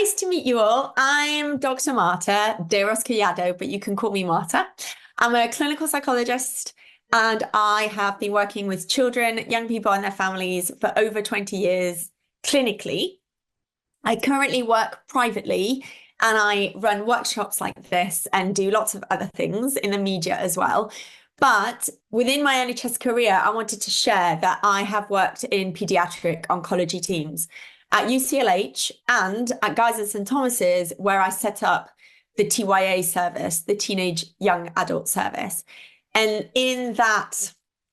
Nice to meet you all. I'm Dr. Marta de Ros Collado, but you can call me Marta. I'm a clinical psychologist and I have been working with children, young people and their families for over 20 years clinically. I currently work privately and I run workshops like this and do lots of other things in the media as well. But within my NHS career, I wanted to share that I have worked in pediatric oncology teams at UCLH and at Guy's and St Thomas's, where I set up the TYA service, the Teenage Young Adult Service. And in that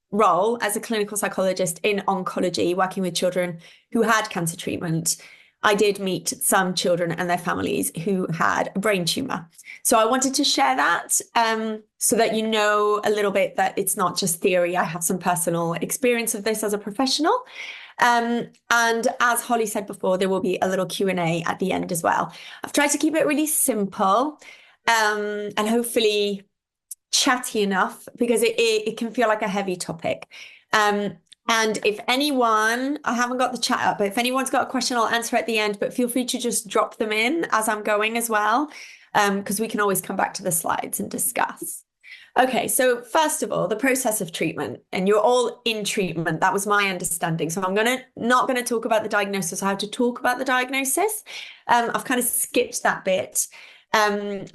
role as a clinical psychologist in oncology, working with children who had cancer treatment, I did meet some children and their families who had a brain tumor. So I wanted to share that so that you know a little bit that it's not just theory. I have some personal experience of this as a professional. And as Holly said before, there will be a little Q&A at the end as well. I've tried to keep it really simple and hopefully chatty enough because it can feel like a heavy topic. And if anyone, I haven't got the chat up, but if anyone's got a question, I'll answer at the end, but feel free to just drop them in as I'm going as well, because we can always come back to the slides and discuss. Okay, so first of all, the process of treatment, and you're all in treatment. That was my understanding. So I'm not going to talk about the diagnosis. I have to talk about the diagnosis. I've kind of skipped that bit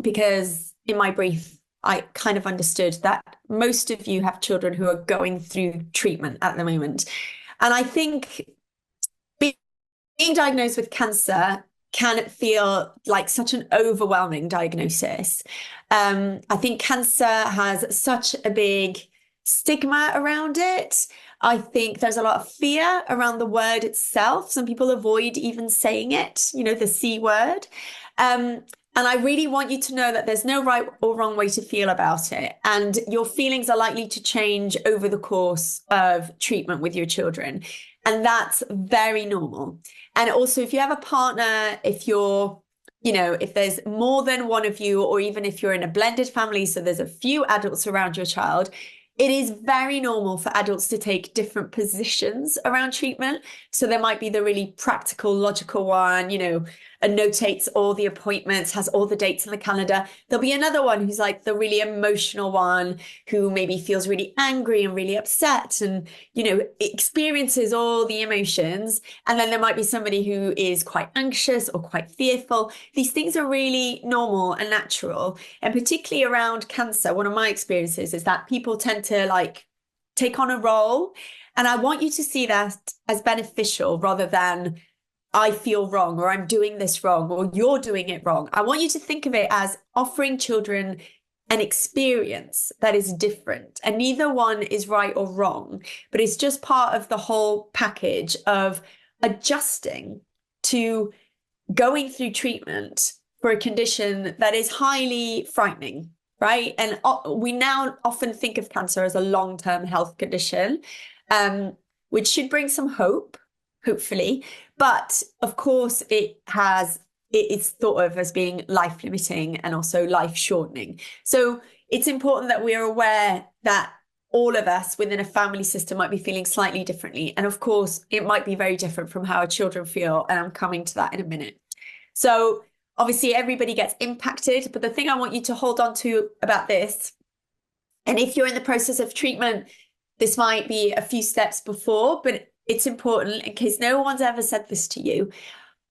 because in my brief, I kind of understood that most of you have children who are going through treatment at the moment. And I think being diagnosed with cancer can feel like such an overwhelming diagnosis. I think cancer has such a big stigma around it. I think there's a lot of fear around the word itself. Some people avoid even saying it, the C word. And I really want you to know that there's no right or wrong way to feel about it. And your feelings are likely to change over the course of treatment with your children. And that's very normal. And also, if you have a partner, if there's more than one of you, or even if you're in a blended family, so there's a few adults around your child, it is very normal for adults to take different positions around treatment. So there might be the really practical, logical one, annotates all the appointments, has all the dates in the calendar. There'll be another one who's like the really emotional one who maybe feels really angry and really upset and, experiences all the emotions. And then there might be somebody who is quite anxious or quite fearful. These things are really normal and natural. And particularly around cancer, one of my experiences is that people tend to take on a role. And I want you to see that as beneficial rather than I feel wrong, or I'm doing this wrong, or you're doing it wrong. I want you to think of it as offering children an experience that is different. And neither one is right or wrong, but it's just part of the whole package of adjusting to going through treatment for a condition that is highly frightening, right? And we now often think of cancer as a long-term health condition, which should bring some hope, hopefully. But of course, it's thought of as being life-limiting and also life-shortening. So it's important that we are aware that all of us within a family system might be feeling slightly differently. And of course, it might be very different from how our children feel. And I'm coming to that in a minute. So obviously, everybody gets impacted. But the thing I want you to hold on to about this, and if you're in the process of treatment, this might be a few steps before, but it's important in case no one's ever said this to you.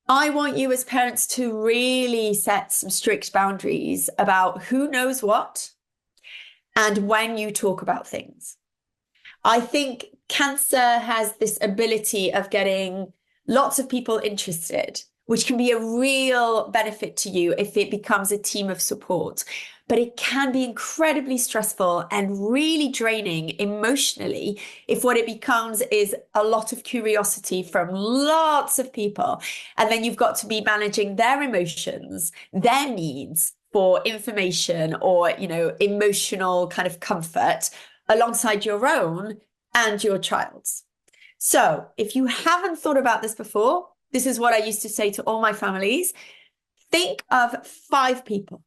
I want you as parents to really set some strict boundaries about who knows what and when you talk about things. I think cancer has this ability of getting lots of people interested, which can be a real benefit to you if it becomes a team of support. But it can be incredibly stressful and really draining emotionally if what it becomes is a lot of curiosity from lots of people. And then you've got to be managing their emotions, their needs for information or, emotional kind of comfort alongside your own and your child's. So if you haven't thought about this before, this is what I used to say to all my families. Think of 5 people.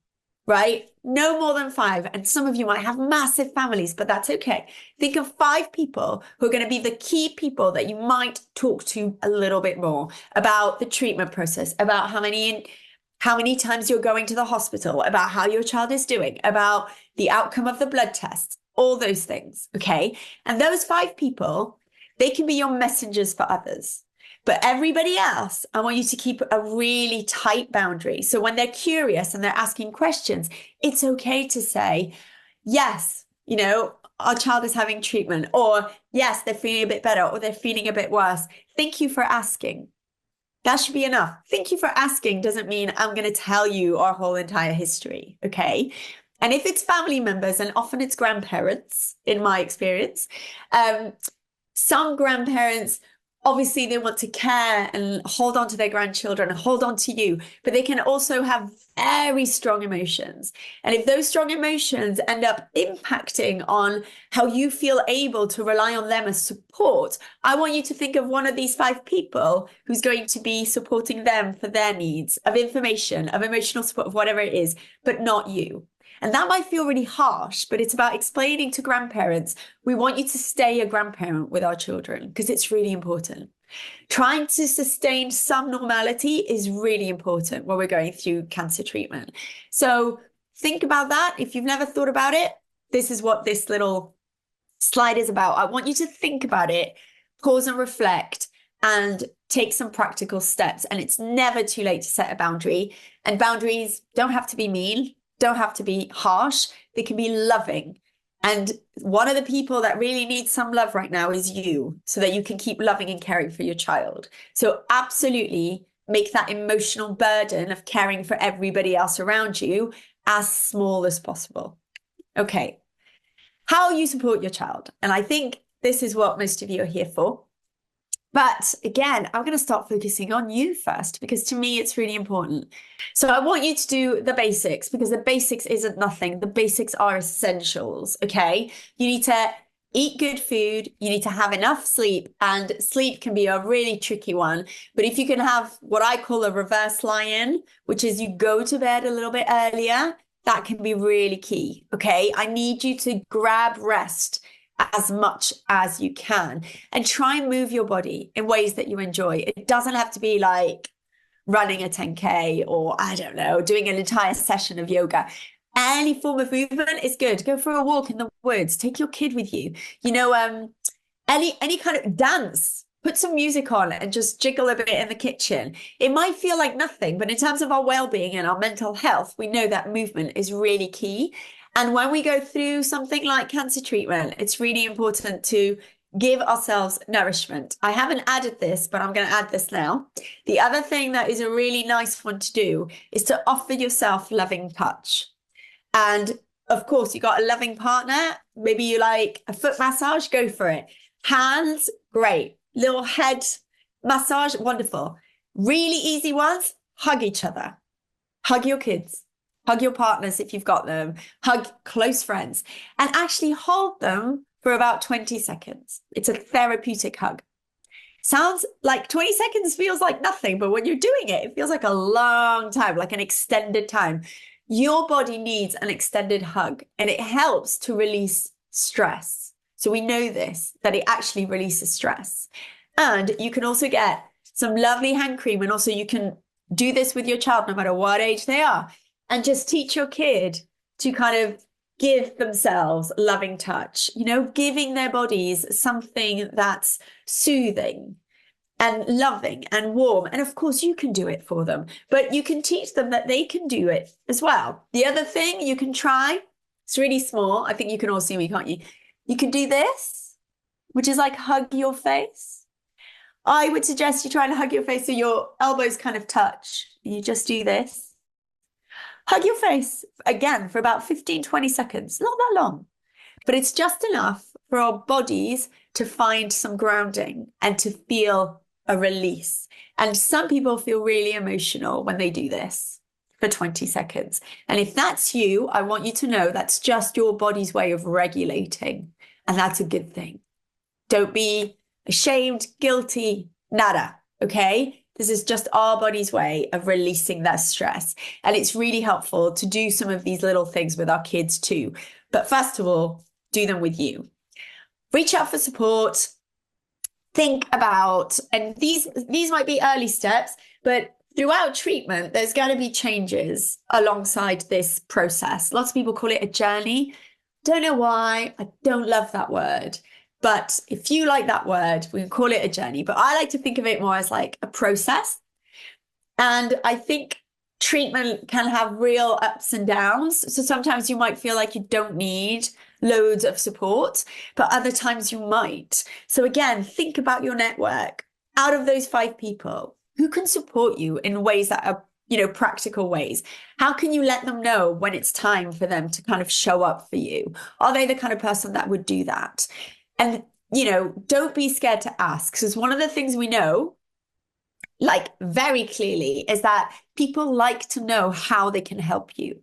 Right? No more than 5. And some of you might have massive families, but that's okay. Think of 5 people who are going to be the key people that you might talk to a little bit more about the treatment process, about how many how many times you're going to the hospital, about how your child is doing, about the outcome of the blood tests, all those things. Okay. And those 5 people, they can be your messengers for others. But everybody else, I want you to keep a really tight boundary. So when they're curious and they're asking questions, it's okay to say, yes, our child is having treatment, or yes, they're feeling a bit better, or they're feeling a bit worse. Thank you for asking. That should be enough. Thank you for asking doesn't mean I'm going to tell you our whole entire history. Okay. And if it's family members, and often it's grandparents, in my experience, some grandparents, obviously they want to care and hold on to their grandchildren and hold on to you, but they can also have very strong emotions. And if those strong emotions end up impacting on how you feel able to rely on them as support, I want you to think of one of these 5 people who's going to be supporting them for their needs of information, of emotional support, of whatever it is, but not you. And that might feel really harsh, but it's about explaining to grandparents, we want you to stay a grandparent with our children because it's really important. Trying to sustain some normality is really important when we're going through cancer treatment. So think about that. If you've never thought about it, this is what this little slide is about. I want you to think about it, pause and reflect, and take some practical steps. And it's never too late to set a boundary. And boundaries don't have to be mean, don't have to be harsh. They can be loving. And one of the people that really needs some love right now is you, so that you can keep loving and caring for your child. So absolutely make that emotional burden of caring for everybody else around you as small as possible. Okay. How you support your child. And I think this is what most of you are here for. But again, I'm going to start focusing on you first, because to me, it's really important. So I want you to do the basics, because the basics isn't nothing. The basics are essentials, okay? You need to eat good food. You need to have enough sleep, and sleep can be a really tricky one. But if you can have what I call a reverse lie-in, which is you go to bed a little bit earlier, that can be really key, okay? I need you to grab rest as much as you can and try and move your body in ways that you enjoy. It doesn't have to be like running a 10K or, I don't know, doing an entire session of yoga. Any form of movement is good. Go for a walk in the woods, take your kid with you, any kind of dance. Put some music on and just jiggle a bit in the kitchen. It might feel like nothing, but in terms of our well-being and our mental health, we know that movement is really key. And when we go through something like cancer treatment, it's really important to give ourselves nourishment. I haven't added this, but I'm going to add this now. The other thing that is a really nice one to do is to offer yourself loving touch. And of course, you got a loving partner. Maybe you like a foot massage, go for it. Hands, great. Little head massage, wonderful. Really easy ones, hug each other. Hug your kids. Hug your partners if you've got them. Hug close friends. And actually hold them for about 20 seconds. It's a therapeutic hug. Sounds like 20 seconds feels like nothing, but when you're doing it, it feels like a long time, like an extended time. Your body needs an extended hug, and it helps to release stress. So we know this, that it actually releases stress. And you can also get some lovely hand cream, and also you can do this with your child no matter what age they are, and just teach your kid to kind of give themselves loving touch, giving their bodies something that's soothing and loving and warm. And of course, you can do it for them, but you can teach them that they can do it as well. The other thing you can try, it's really small. I think you can all see me, can't you? You can do this, which is like hug your face. I would suggest you try and hug your face so your elbows kind of touch. You just do this. Hug your face again for about 15, 20 seconds, not that long, but it's just enough for our bodies to find some grounding and to feel a release. And some people feel really emotional when they do this for 20 seconds. And if that's you, I want you to know that's just your body's way of regulating. And that's a good thing. Don't be ashamed, guilty, nada, okay? This is just our body's way of releasing that stress. And it's really helpful to do some of these little things with our kids too. But first of all, do them with you. Reach out for support. Think about, and these might be early steps, but throughout treatment, there's going to be changes alongside this process. Lots of people call it a journey. Don't know why. I don't love that word. But if you like that word, we can call it a journey. But I like to think of it more as like a process. And I think treatment can have real ups and downs. So sometimes you might feel like you don't need loads of support, but other times you might. So again, think about your network. Out of those 5 people, who can support you in ways that are, practical ways? How can you let them know when it's time for them to kind of show up for you? Are they the kind of person that would do that? And, don't be scared to ask. Because one of the things we know, like very clearly, is that people like to know how they can help you.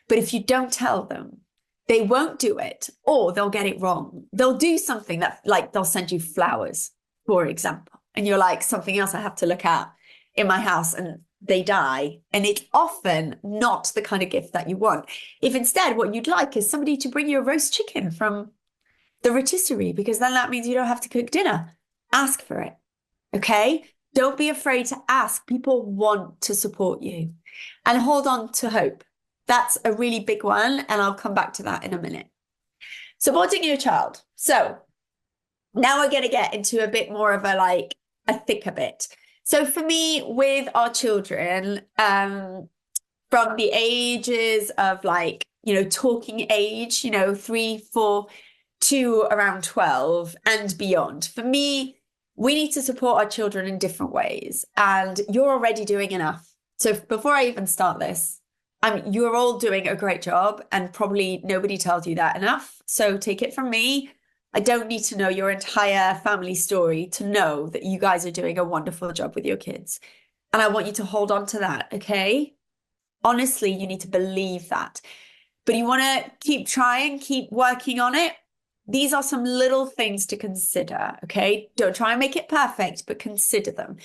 But if you don't tell them, they won't do it, or they'll get it wrong. They'll do something that, like, they'll send you flowers, for example. And you're like, something else I have to look at in my house, and they die. And it's often not the kind of gift that you want. If instead what you'd like is somebody to bring you a roast chicken from the rotisserie, because then that means you don't have to cook dinner. Ask for it. Okay? Don't be afraid to ask. People want to support you. And hold on to hope. That's a really big one. And I'll come back to that in a minute. Supporting your child. So now we're going to get into a bit more of a thicker bit. So for me, with our children, from the ages of talking age, 3, 4, to around 12 and beyond. For me, we need to support our children in different ways. And you're already doing enough. So before I even start this, you're all doing a great job, and probably nobody tells you that enough. So take it from me. I don't need to know your entire family story to know that you guys are doing a wonderful job with your kids. And I want you to hold on to that, okay? Honestly, you need to believe that. But you want to keep trying, keep working on it. These are some little things to consider, okay? Don't try and make it perfect, but consider them.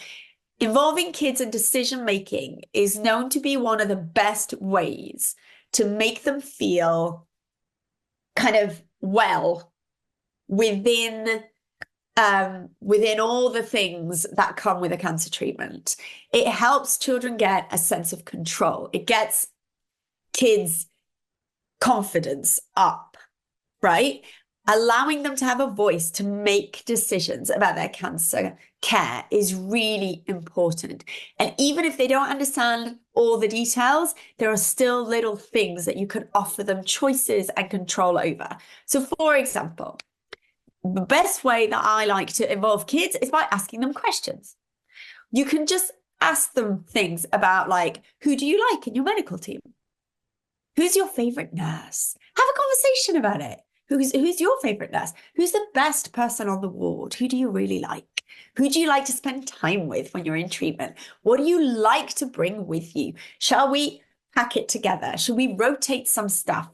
Involving kids in decision making is known to be one of the best ways to make them feel kind of well within all the things that come with a cancer treatment. It helps children get a sense of control. It gets kids' confidence up, right? Allowing them to have a voice to make decisions about their cancer care is really important. And even if they don't understand all the details, there are still little things that you can offer them choices and control over. So, for example, the best way that I like to involve kids is by asking them questions. You can just ask them things about, like, who do you like in your medical team? Who's your favorite nurse? Have a conversation about it. Who's your favorite nurse? Who's the best person on the ward? Who do you really like? Who do you like to spend time with when you're in treatment? What do you like to bring with you? Shall we pack it together? Shall we rotate some stuff?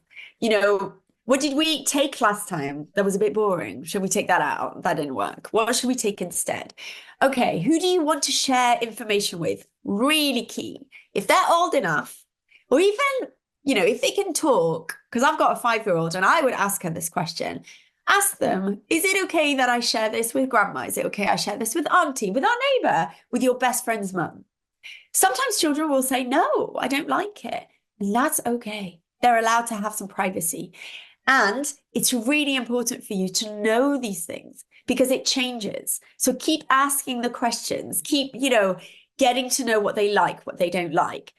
What did we take last time that was a bit boring? Should we take that out? That didn't work. What should we take instead? Okay, who do you want to share information with? Really key. If they're old enough, or even if they can talk, because I've got a 5-year-old and I would ask her this question, ask them, is it okay that I share this with grandma? Is it okay I share this with auntie, with our neighbor, with your best friend's mum? Sometimes children will say, no, I don't like it. And that's okay. They're allowed to have some privacy. And it's really important for you to know these things because it changes. So keep asking the questions, keep, getting to know what they like, what they don't like.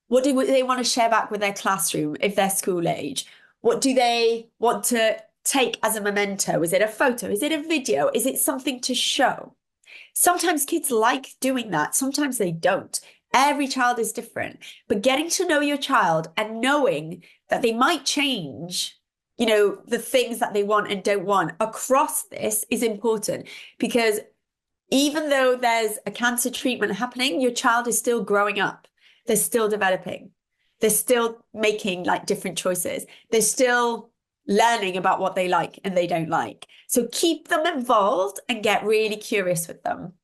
What do they want to share back with their classroom if they're school age? What do they want to take as a memento? Is it a photo? Is it a video? Is it something to show? Sometimes kids like doing that. Sometimes they don't. Every child is different. But getting to know your child and knowing that they might change, the things that they want and don't want across this is important, because even though there's a cancer treatment happening, your child is still growing up. They're still developing. They're still making different choices. They're still learning about what they like and they don't like. So keep them involved and get really curious with them.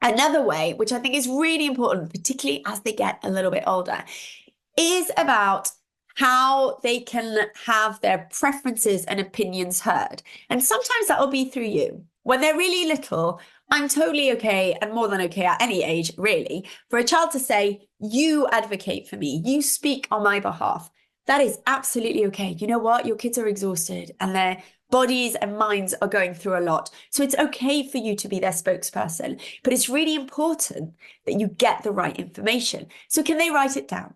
Another way, which I think is really important, particularly as they get a little bit older, is about how they can have their preferences and opinions heard. And sometimes that will be through you. When they're really little, I'm totally okay and more than okay at any age, really, for a child to say, you advocate for me, you speak on my behalf. That is absolutely okay. You know what? Your kids are exhausted and their bodies and minds are going through a lot. So it's okay for you to be their spokesperson, but it's really important that you get the right information. So can they write it down?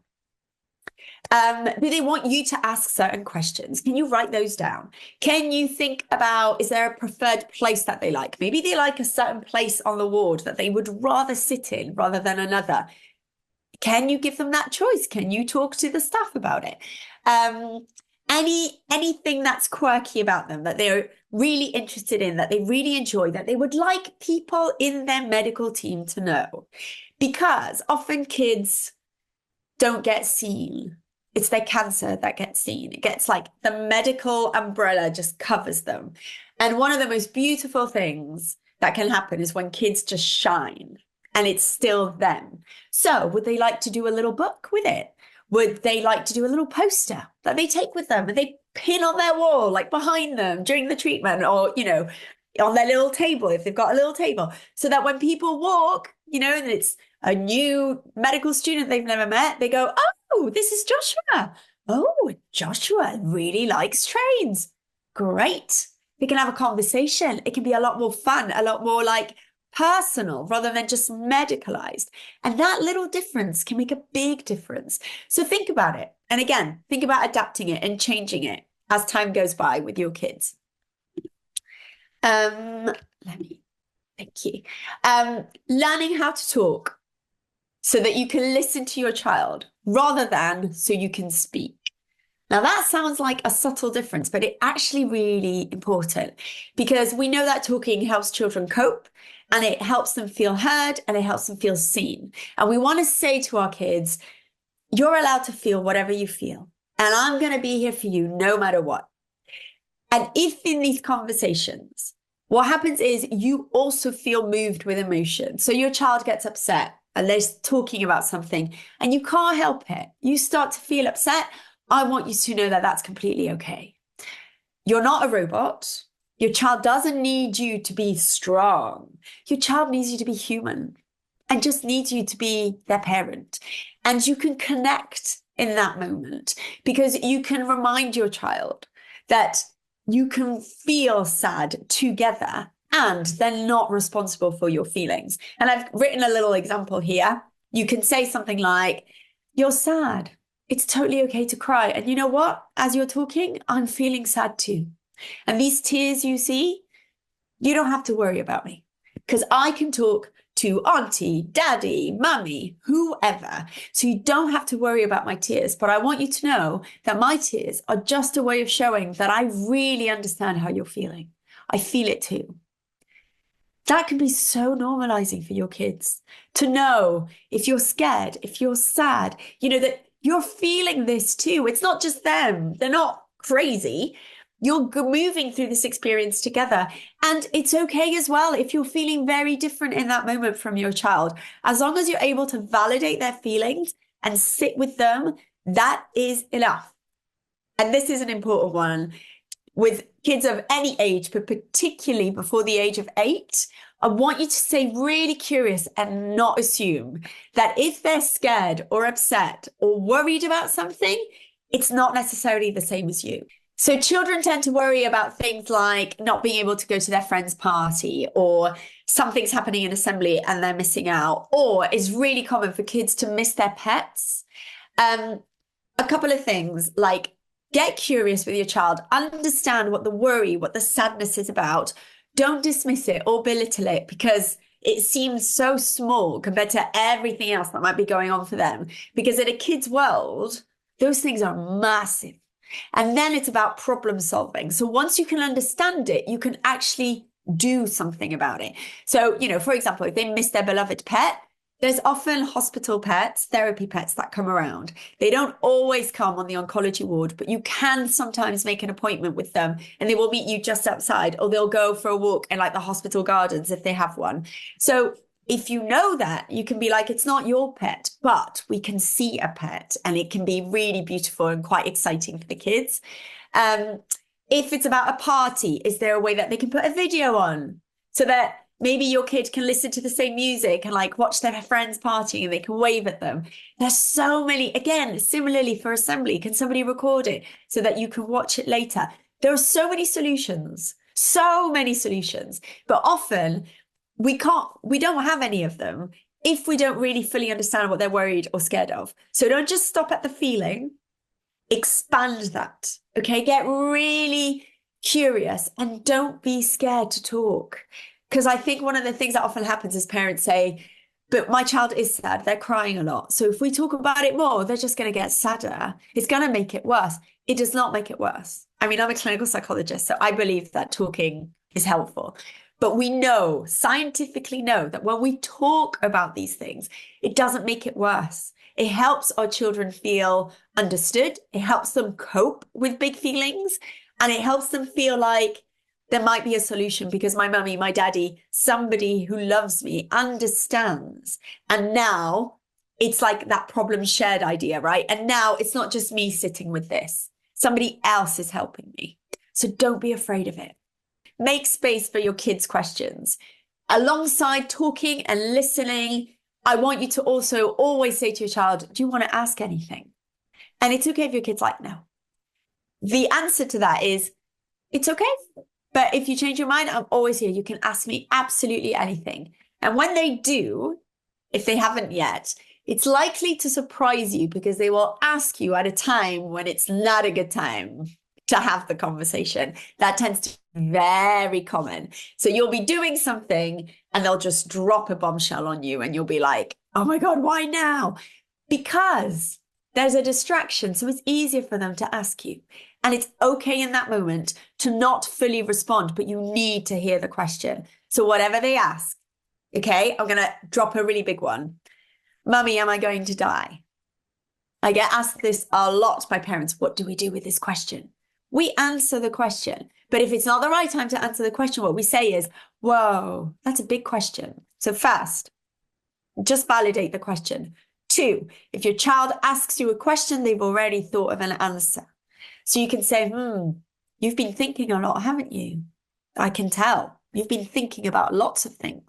Do they want you to ask certain questions? Can you write those down? Can you think about, is there a preferred place that they like? Maybe they like a certain place on the ward that they would rather sit in rather than another. Can you give them that choice? Can you talk to the staff about it? Anything that's quirky about them that they're really interested in, that they really enjoy, that they would like people in their medical team to know. Because often kids don't get seen. It's their cancer that gets seen. It gets like the medical umbrella just covers them. And one of the most beautiful things that can happen is when kids just shine and it's still them. So would they like to do a little book with it? Would they like to do a little poster that they take with them and they pin on their wall, like behind them during the treatment, or, you know, on their little table, if they've got a little table, so that when people walk, you know, and it's a new medical student they've never met, they go, oh, this is Joshua. Oh, Joshua really likes trains. Great. They can have a conversation. It can be a lot more fun, a lot more like personal rather than just medicalized. And that little difference can make a big difference. So think about it. And again, think about adapting it and changing it as time goes by with your kids. Thank you. Learning how to talk so that you can listen to your child rather than so you can speak. Now that sounds like a subtle difference, but it's actually really important because we know that talking helps children cope and it helps them feel heard and it helps them feel seen. And we want to say to our kids, you're allowed to feel whatever you feel, and I'm going to be here for you no matter what. And if in these conversations, what happens is you also feel moved with emotion. So your child gets upset and they're talking about something and you can't help it. You start to feel upset. I want you to know that that's completely okay. You're not a robot. Your child doesn't need you to be strong. Your child needs you to be human and just needs you to be their parent. And you can connect in that moment because you can remind your child that you can feel sad together and they're not responsible for your feelings. And I've written a little example here. You can say something like, you're sad. It's totally okay to cry. And you know what? As you're talking, I'm feeling sad too. And these tears you see, you don't have to worry about me because I can talk to auntie, daddy, mummy, whoever. So you don't have to worry about my tears. But I want you to know that my tears are just a way of showing that I really understand how you're feeling. I feel it too. That can be so normalizing for your kids to know if you're scared, if you're sad, you know, that you're feeling this too. It's not just them. They're not crazy. You're moving through this experience together. And it's okay as well if you're feeling very different in that moment from your child. As long as you're able to validate their feelings and sit with them, that is enough. And this is an important one with kids of any age, but particularly before the age of 8. I want you to stay really curious and not assume that if they're scared or upset or worried about something, it's not necessarily the same as you. So children tend to worry about things like not being able to go to their friend's party, or something's happening in assembly and they're missing out, or it's really common for kids to miss their pets. A couple of things, like get curious with your child, understand what the worry, what the sadness is about. Don't dismiss it or belittle it because it seems so small compared to everything else that might be going on for them. Because in a kid's world, those things are massive. And then it's about problem solving. So once you can understand it, you can actually do something about it. So, you know, for example, if they miss their beloved pet, there's often hospital pets, therapy pets that come around. They don't always come on the oncology ward, but you can sometimes make an appointment with them and they will meet you just outside, or they'll go for a walk in like the hospital gardens if they have one. So if you know that, you can be like, it's not your pet, but we can see a pet and it can be really beautiful and quite exciting for the kids. If it's about a party, is there a way that they can put a video on so that maybe your kid can listen to the same music and like watch their friends partying and they can wave at them. There's so many, again, similarly for assembly, can somebody record it so that you can watch it later? There are so many solutions, but often we don't have any of them if we don't really fully understand what they're worried or scared of. So don't just stop at the feeling, expand that, okay? Get really curious and don't be scared to talk. Because I think one of the things that often happens is parents say, but my child is sad, they're crying a lot. So if we talk about it more, they're just going to get sadder. It's going to make it worse. It does not make it worse. I mean, I'm a clinical psychologist, so I believe that talking is helpful. But we know, scientifically know, that when we talk about these things, it doesn't make it worse. It helps our children feel understood. It helps them cope with big feelings. And it helps them feel like there might be a solution because my mummy, my daddy, somebody who loves me understands. And now it's like that problem shared idea, right? And now it's not just me sitting with this. Somebody else is helping me. So don't be afraid of it. Make space for your kids' questions. Alongside talking and listening, I want you to also always say to your child, do you want to ask anything? And it's okay if your kid's like, no. The answer to that is, it's okay. But if you change your mind, I'm always here. You can ask me absolutely anything. And when they do, if they haven't yet, it's likely to surprise you because they will ask you at a time when it's not a good time to have the conversation. That tends to be very common. So you'll be doing something and they'll just drop a bombshell on you and you'll be like, oh my God, why now? Because there's a distraction. So it's easier for them to ask you. And it's okay in that moment to not fully respond, but you need to hear the question. So whatever they ask, okay, I'm going to drop a really big one. Mummy, am I going to die? I get asked this a lot by parents. What do we do with this question? We answer the question. But if it's not the right time to answer the question, what we say is, whoa, that's a big question. So first, just validate the question. 2, if your child asks you a question, they've already thought of an answer. So you can say, you've been thinking a lot, haven't you? I can tell. You've been thinking about lots of things.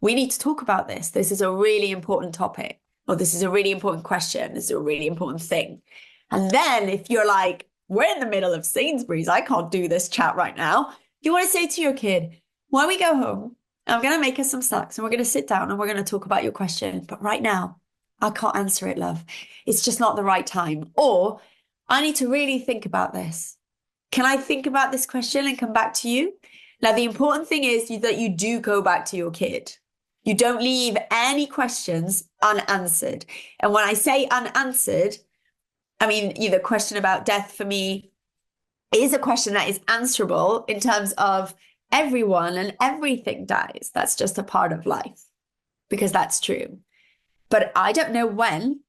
We need to talk about this. This is a really important topic. Or this is a really important question. This is a really important thing. And then if you're like, we're in the middle of Sainsbury's, I can't do this chat right now. You want to say to your kid, when we go home, I'm going to make us some snacks and we're going to sit down and we're going to talk about your question. But right now, I can't answer it, love. It's just not the right time. Or I need to really think about this. Can I think about this question and come back to you? Now, the important thing is that you do go back to your kid. You don't leave any questions unanswered. And when I say unanswered, I mean, the question about death for me is a question that is answerable in terms of everyone and everything dies. That's just a part of life because that's true. But I don't know when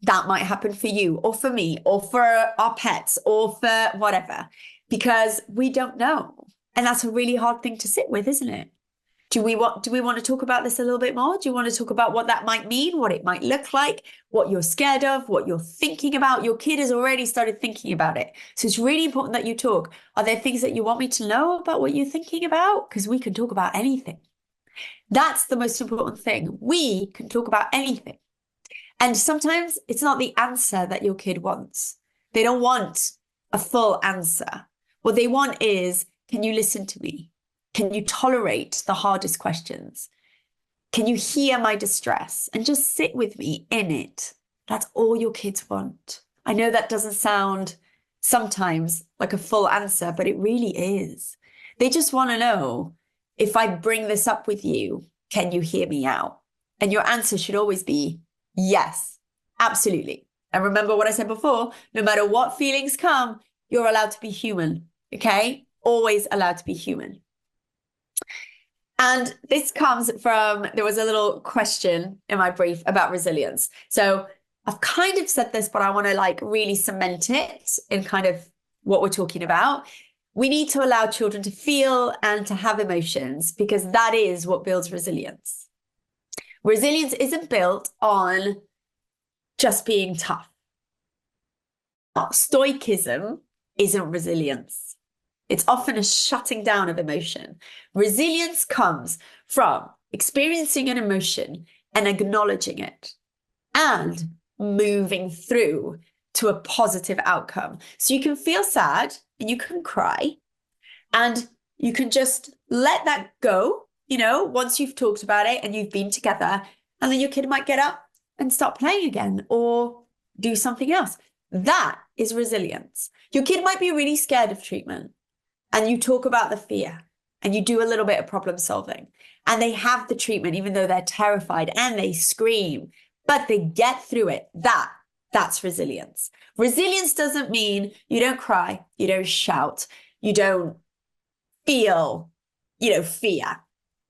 that might happen for you or for me or for our pets or for whatever, because we don't know. And that's a really hard thing to sit with, isn't it? Do we want to talk about this a little bit more? Do you want to talk about what that might mean, what it might look like, what you're scared of, what you're thinking about? Your kid has already started thinking about it. So it's really important that you talk. Are there things that you want me to know about what you're thinking about? Because we can talk about anything. That's the most important thing. We can talk about anything. And sometimes it's not the answer that your kid wants. They don't want a full answer. What they want is, can you listen to me? Can you tolerate the hardest questions? Can you hear my distress and just sit with me in it? That's all your kids want. I know that doesn't sound sometimes like a full answer, but it really is. They just want to know, if I bring this up with you, can you hear me out? And your answer should always be yes, absolutely. And remember what I said before, no matter what feelings come, you're allowed to be human, okay? Always allowed to be human. And this comes from, there was a little question in my brief about resilience. So I've kind of said this, but I want to like really cement it in kind of what we're talking about. We need to allow children to feel and to have emotions because that is what builds resilience. Resilience isn't built on just being tough. Stoicism isn't resilience. It's often a shutting down of emotion. Resilience comes from experiencing an emotion and acknowledging it and moving through to a positive outcome. So you can feel sad and you can cry and you can just let that go, once you've talked about it and you've been together, and then your kid might get up and start playing again or do something else. That is resilience. Your kid might be really scared of treatment and you talk about the fear and you do a little bit of problem solving and they have the treatment even though they're terrified and they scream, but they get through it. That's resilience. Resilience doesn't mean you don't cry, you don't shout, you don't feel, fear.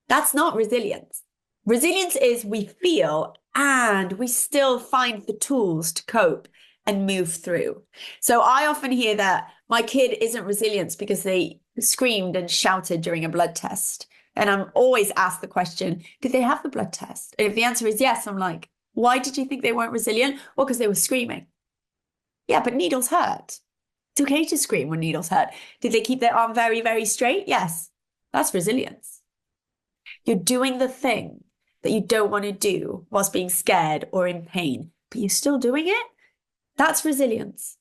That's not resilience. Resilience is we feel and we still find the tools to cope and move through. So I often hear that my kid isn't resilient because they screamed and shouted during a blood test. And I'm always asked the question, did they have the blood test? And if the answer is yes, I'm like, why did you think they weren't resilient? Well, because they were screaming. Yeah, but needles hurt. It's okay to scream when needles hurt. Did they keep their arm very, very straight? Yes. That's resilience. You're doing the thing that you don't want to do whilst being scared or in pain, but you're still doing it. That's resilience.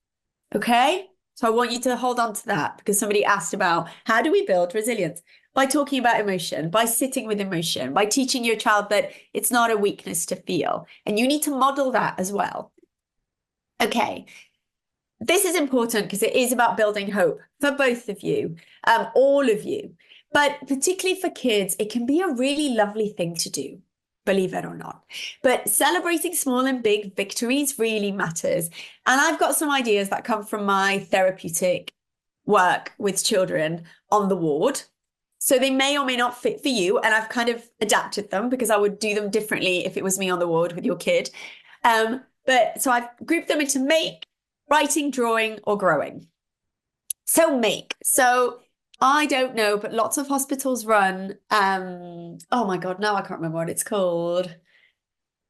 Okay? So I want you to hold on to that because somebody asked about how do we build resilience? By talking about emotion, by sitting with emotion, by teaching your child that it's not a weakness to feel. And you need to model that as well. Okay. This is important because it is about building hope for both of you, all of you. But particularly for kids, it can be a really lovely thing to do, believe it or not. But celebrating small and big victories really matters. And I've got some ideas that come from my therapeutic work with children on the ward. So they may or may not fit for you. And I've kind of adapted them because I would do them differently if it was me on the ward with your kid. But so I've grouped them into make, writing, drawing, or growing. So make. So I don't know, but lots of hospitals run, oh my God, now I can't remember what it's called.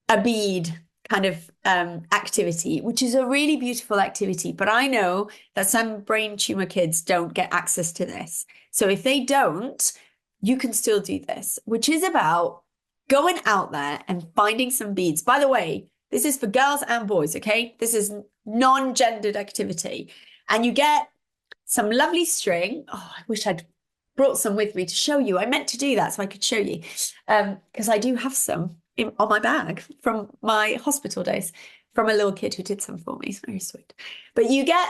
A bead kind of activity, which is a really beautiful activity. But I know that some brain tumor kids don't get access to this. So if they don't, you can still do this, which is about going out there and finding some beads. By the way, this is for girls and boys, okay? This is non-gendered activity. And you get some lovely string. Oh, I wish I'd brought some with me to show you. I meant to do that so I could show you because I do have some on my bag from my hospital days from a little kid who did some for me. It's very sweet. But you get,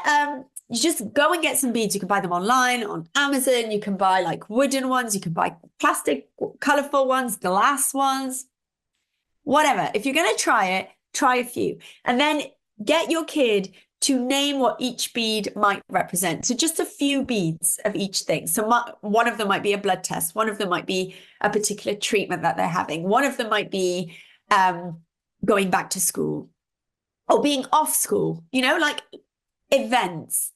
you just go and get some beads. You can buy them online on Amazon. You can buy like wooden ones. You can buy plastic, colorful ones, glass ones, whatever. If you're going to try it, try a few and then get your kid to name what each bead might represent. So just a few beads of each thing. So one of them might be a blood test. One of them might be a particular treatment that they're having. One of them might be going back to school or being off school, like events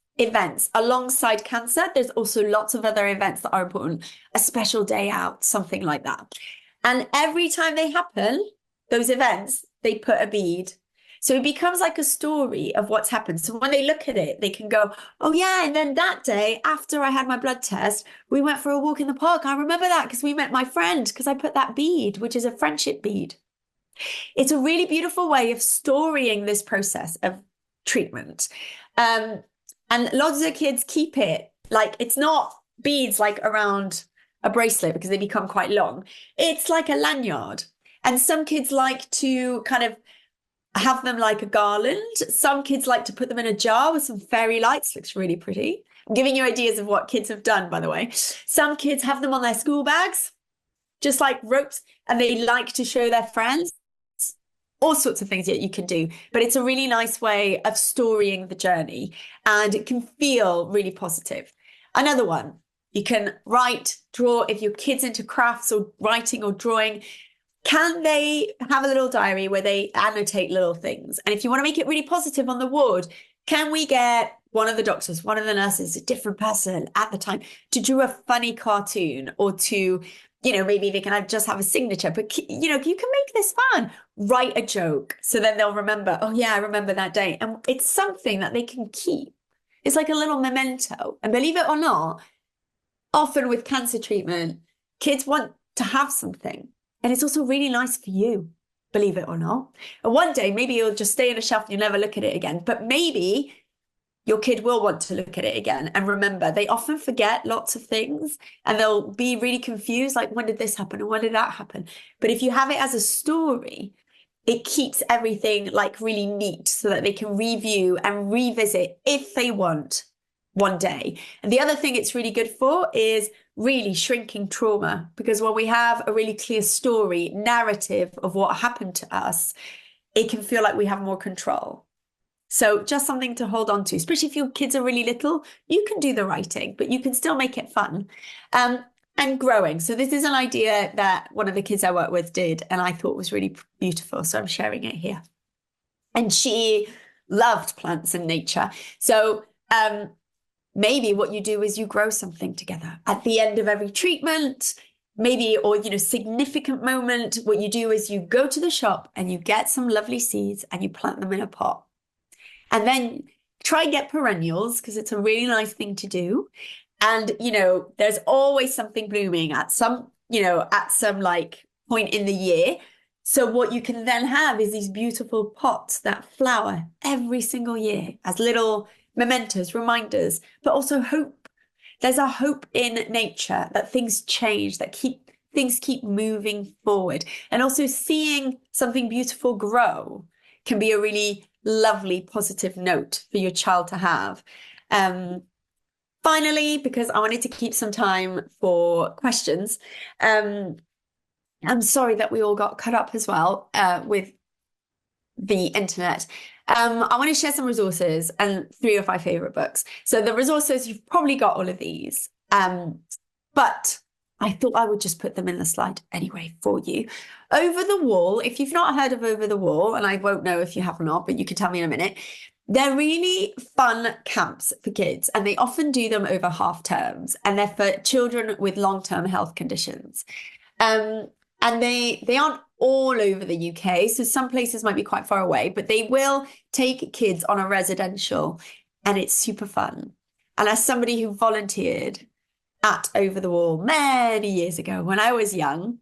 alongside cancer. There's also lots of other events that are important, a special day out, something like that. And every time they happen, those events, they put a bead. So it becomes like a story of what's happened. So when they look at it, they can go, oh yeah, and then that day after I had my blood test, we went for a walk in the park. I remember that because we met my friend because I put that bead, which is a friendship bead. It's a really beautiful way of storying this process of treatment. And lots of kids keep it like it's not beads like around a bracelet because they become quite long. It's like a lanyard. And some kids like to kind of have them like a garland. Some kids like to put them in a jar with some fairy lights. Looks really pretty. I'm giving you ideas of what kids have done, by the way. Some kids have them on their school bags, just like ropes, and they like to show their friends. All sorts of things that you can do. But it's a really nice way of storying the journey, and it can feel really positive. Another one, you can write, draw. If your kid's into crafts or writing or drawing, can they have a little diary where they annotate little things? And if you want to make it really positive on the ward, can we get one of the doctors, one of the nurses, a different person at the time to draw a funny cartoon or to, maybe they can just have a signature, but, you can make this fun. Write a joke. So then they'll remember, oh yeah, I remember that day. And it's something that they can keep. It's like a little memento. And believe it or not, often with cancer treatment, kids want to have something. And it's also really nice for you, believe it or not. And one day, maybe you'll just stay on a shelf and you'll never look at it again. But maybe your kid will want to look at it again. And remember, they often forget lots of things and they'll be really confused, like, when did this happen and when did that happen? But if you have it as a story, it keeps everything like really neat so that they can review and revisit if they want one day. And the other thing it's really good for is really shrinking trauma, because when we have a really clear story, narrative of what happened to us, it can feel like we have more control. So just something to hold on to, especially if your kids are really little. You can do the writing, but you can still make it fun. And growing. So this is an idea that one of the kids I work with did, and I thought was really beautiful. So I'm sharing it here. And she loved plants and nature. So maybe what you do is you grow something together at the end of every treatment, maybe, or, significant moment. What you do is you go to the shop and you get some lovely seeds and you plant them in a pot. And then try and get perennials, because it's a really nice thing to do. And, there's always something blooming at some like point in the year. So what you can then have is these beautiful pots that flower every single year as little mementos, reminders, but also hope. There's a hope in nature that things change, that things keep moving forward. And also seeing something beautiful grow can be a really lovely, positive note for your child to have. Finally, because I wanted to keep some time for questions, I'm sorry that we all got cut up as well with the internet. I want to share some resources and 3 of my favorite books. So the resources, you've probably got all of these, but I thought I would just put them in the slide anyway for you. Over the Wall, if you've not heard of Over the Wall, and I won't know if you have or not, but you can tell me in a minute, they're really fun camps for kids, and they often do them over half terms, and they're for children with long-term health conditions. And they aren't all over the UK, so some places might be quite far away, but they will take kids on a residential, and it's super fun. And as somebody who volunteered at Over the Wall many years ago when I was young,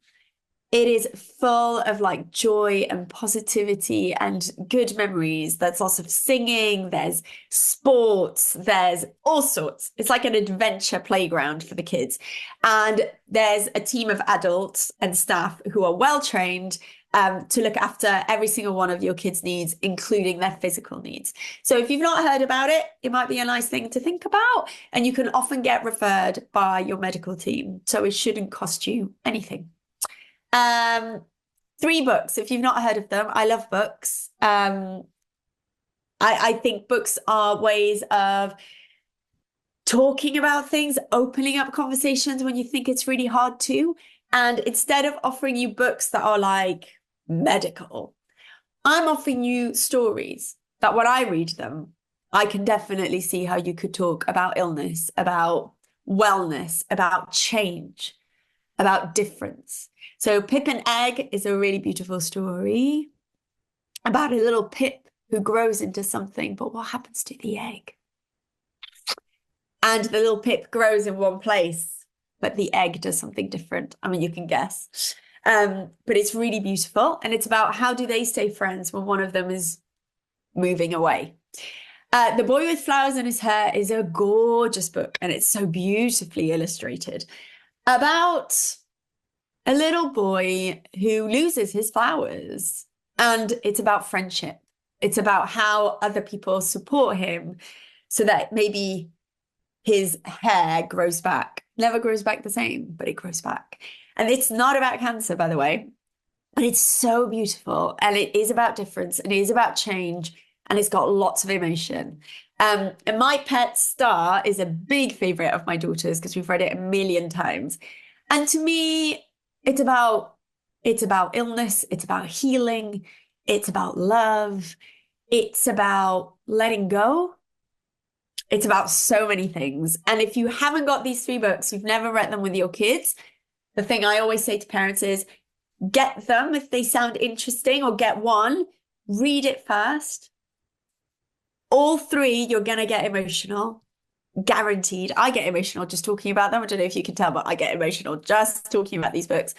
it is full of like joy and positivity and good memories. There's lots of singing, there's sports, there's all sorts. It's like an adventure playground for the kids. And there's a team of adults and staff who are well trained to look after every single one of your kids' needs, including their physical needs. So if you've not heard about it, it might be a nice thing to think about. And you can often get referred by your medical team. So it shouldn't cost you anything. 3 books, if you've not heard of them. I love books. I think books are ways of talking about things, opening up conversations when you think it's really hard to. And instead of offering you books that are like medical, I'm offering you stories that when I read them, I can definitely see how you could talk about illness, about wellness, about change, about difference. So Pip and Egg is a really beautiful story about a little pip who grows into something, but what happens to the egg? And the little pip grows in one place, but the egg does something different. I mean, you can guess. But it's really beautiful. And it's about how do they stay friends when one of them is moving away. The Boy with Flowers in His Hair is a gorgeous book, and it's so beautifully illustrated about a little boy who loses his flowers. And it's about friendship. It's about how other people support him so that maybe his hair grows back. Never grows back the same, but it grows back. And it's not about cancer, by the way, but it's so beautiful. And it is about difference, and it is about change, and it's got lots of emotion. And My Pet Star is a big favorite of my daughter's because we've read it a million times. And to me, it's about illness, it's about healing, it's about love, it's about letting go. It's about so many things. And if you haven't got these 3 books, you've never read them with your kids, the thing I always say to parents is get them if they sound interesting, or get one, read it first. All 3, you're going to get emotional. guaranteed. I get emotional just talking about them. I don't know if you can tell, but I get emotional just talking about these books.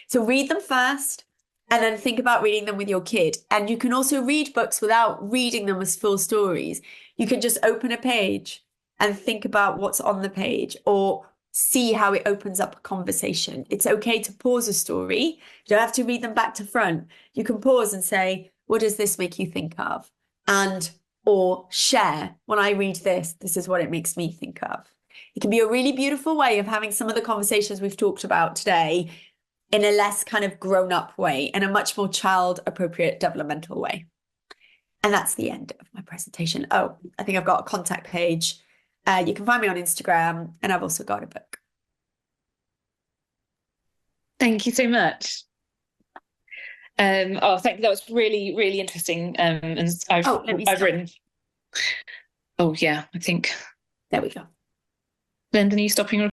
So read them first and then think about reading them with your kid. And you can also read books without reading them as full stories. You can just open a page and think about what's on the page or see how it opens up a conversation. It's okay to pause a story. You don't have to read them back to front. You can pause and say, what does this make you think of? And or share, when I read this, this is what it makes me think of. It can be a really beautiful way of having some of the conversations we've talked about today in a less kind of grown-up way, in a much more child-appropriate developmental way. And that's the end of my presentation. Oh, I think I've got a contact page. You can find me on Instagram, and I've also got a book. Thank you so much. Thank you. That was really, really interesting. And I've written. Oh yeah, I think. There we go. Lyndon, are you stopping recording?